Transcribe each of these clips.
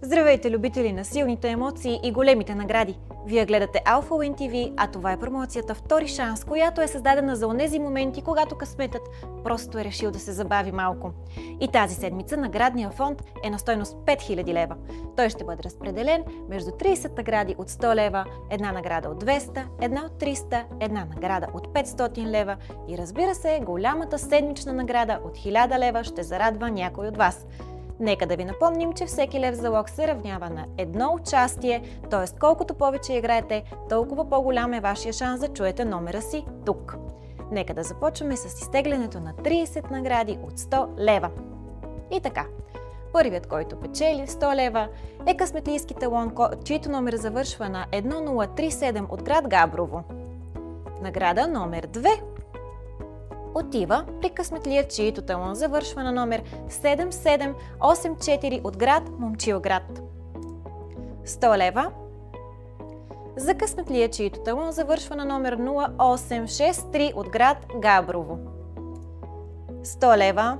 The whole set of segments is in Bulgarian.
Здравейте, любители на силните емоции и големите награди! Вие гледате Alpha Win TV, а това е промоцията Втори шанс, която е създадена за онези моменти, когато късметът просто е решил да се забави малко. И тази седмица наградният фонд е на стойност 5000 лева. Той ще бъде разпределен между 30 награди от 100 лева, една награда от 200, една от 300, една награда от 500 лева и разбира се, голямата седмична награда от 1000 лева ще зарадва някой от вас. Нека да ви напомним, че всеки лев залог се равнява на едно участие, т.е. колкото повече играете, толкова по-голям е вашия шанс да чуете номера си тук. Нека да започваме с изтеглянето на 30 награди от 100 лева. И така, първият, който печели 100 лева е късметлийски талон, чийто номер завършва на 1037 от град Габрово. Награда номер 2 отива при късметлия, чийто талон завършва на номер 7784 от град Момчилград. 100 лева за късметлия, чийто талон завършва на номер 0863 от град Габрово. 100 лева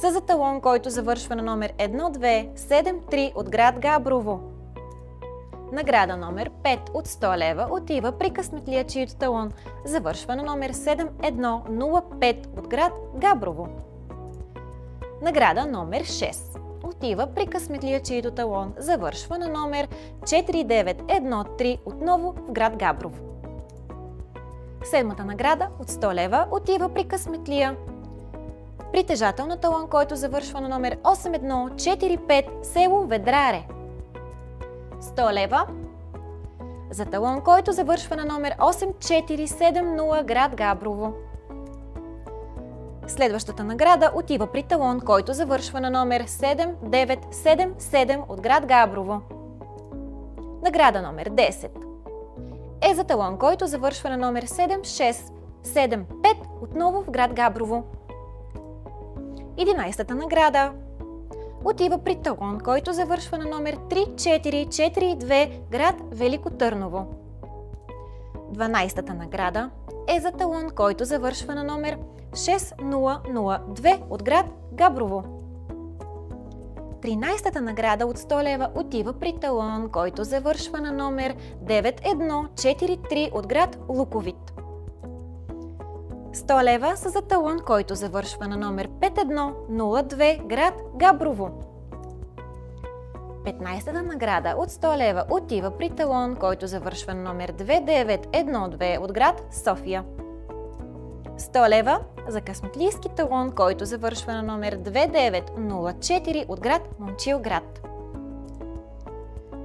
са за талон, който завършва на номер 1273 от град Габрово. Награда номер 5 от 100 лева отива при късметлия, чийто талон завършва на номер 7105 от град Габрово. Награда номер 6 отива при късметлия, чийто талон завършва на номер 4913 отново в град Габрово. Седмата награда от 100 лева отива при късметлия, притежател на талон, който завършва на номер 8145 село Ведраре. 100 лева за талон, който завършва на номер 8470 град Габрово. Следващата награда отива при талон, който завършва на номер 7977 от град Габрово. Награда номер 10 е за талон, който завършва на номер 7675 отново в град Габрово. 11-та награда отива при талон, който завършва на номер 3442 град Велико Търново. 12-та награда е за талон, който завършва на номер 6002 от град Габрово. 13-та награда от 100 лева отива при талон, който завършва на номер 9143 от град Луковит. 100 лева са за талон, който завършва на номер 5102 град Габрово. 15-та награда от 100 лева отива при талон, който завършва на номер 2912 от град София. 100 лева за късметлийски талон, който завършва на номер 2904 от град Момчилград.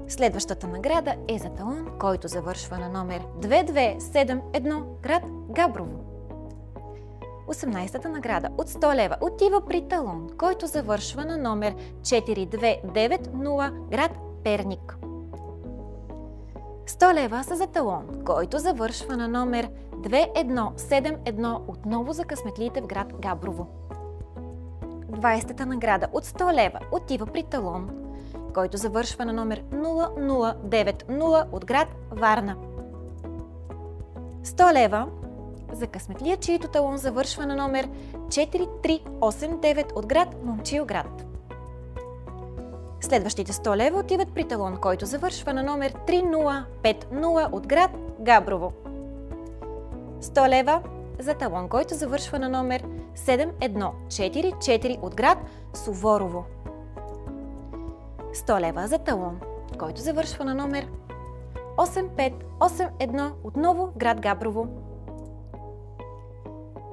Следващата награда е за талон, който завършва на номер 2271 град Габрово. 18-та награда от 100 лева отива при талон, който завършва на номер 4290 град Перник. 100 лева са за талон, който завършва на номер 2171 отново за късметлиите в град Габрово. 20-та награда от 100 лева отива при талон, който завършва на номер 0090 от град Варна. 100 лева за късметлия, чийто талон завършва на номер 4389 от град Момчилград. Следващите 100 лева отиват при талон, който завършва на номер 3050 от град Габрово. 100 лева за талон, който завършва на номер 7144 от град Суворово. 100 лева за талон, който завършва на номер 8581 отново в град Габрово.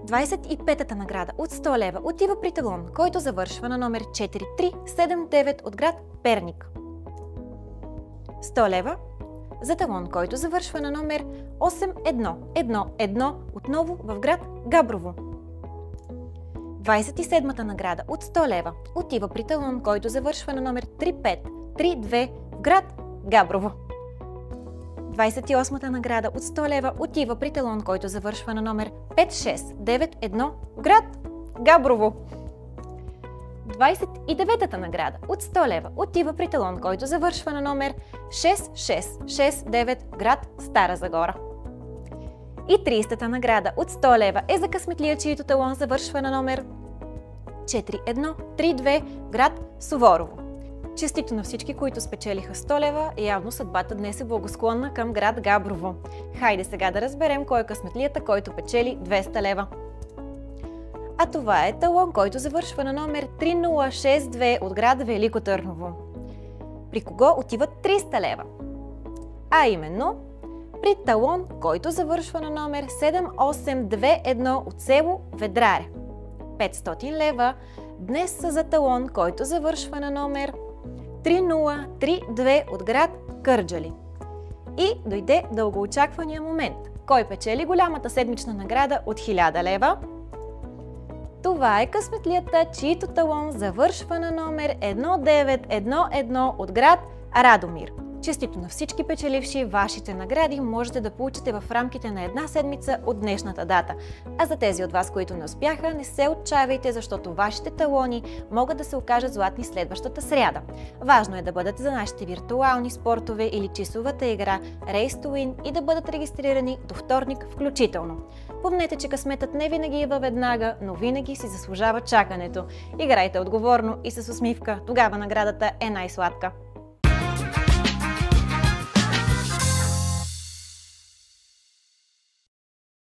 25-та награда от 100 лева отива при талон, който завършва на номер 4379 от град Перник. 100 лева за талон, който завършва на номер 8111 отново в град Габрово. 27-та награда от 100 лева отива при талон, който завършва на номер 3532 в град Габрово. 28-та награда от 100 лева отива при талон, който завършва на номер 5691 в град Габрово. 29-та награда от 100 лева отива при талон, който завършва на номер 6669 в град Стара Загора. И 30-та награда от 100 лева е за късметлия, чийто талон завършва на номер 4132 в град Суворово. Честито на всички, които спечелиха 100 лева, явно съдбата днес е благосклонна към град Габрово. Хайде сега да разберем кой е късметлията, който печели 200 лева. А това е талон, който завършва на номер 3062 от град Велико Търново. При кого отиват 300 лева? А именно при талон, който завършва на номер 7821 от село Ведраре. 500 лева днес са за талон, който завършва на номер 3032 от град Кърджали. И дойде дългоочаквания момент. Кой печели голямата седмична награда от 1000 лева? Това е късметлията, чието талон завършва на номер 1911 от град Радомир. Честито на всички печеливши, вашите награди можете да получите в рамките на една седмица от днешната дата. А за тези от вас, които не успяха, не се отчаивайте, защото вашите талони могат да се окажат златни следващата сряда. Важно е да бъдат за нашите виртуални спортове или часовата игра Race to Win и да бъдат регистрирани до вторник включително. Помнете, че късметът не винаги идва веднага, но винаги си заслужава чакането. Играйте отговорно и с усмивка, тогава наградата е най-сладка.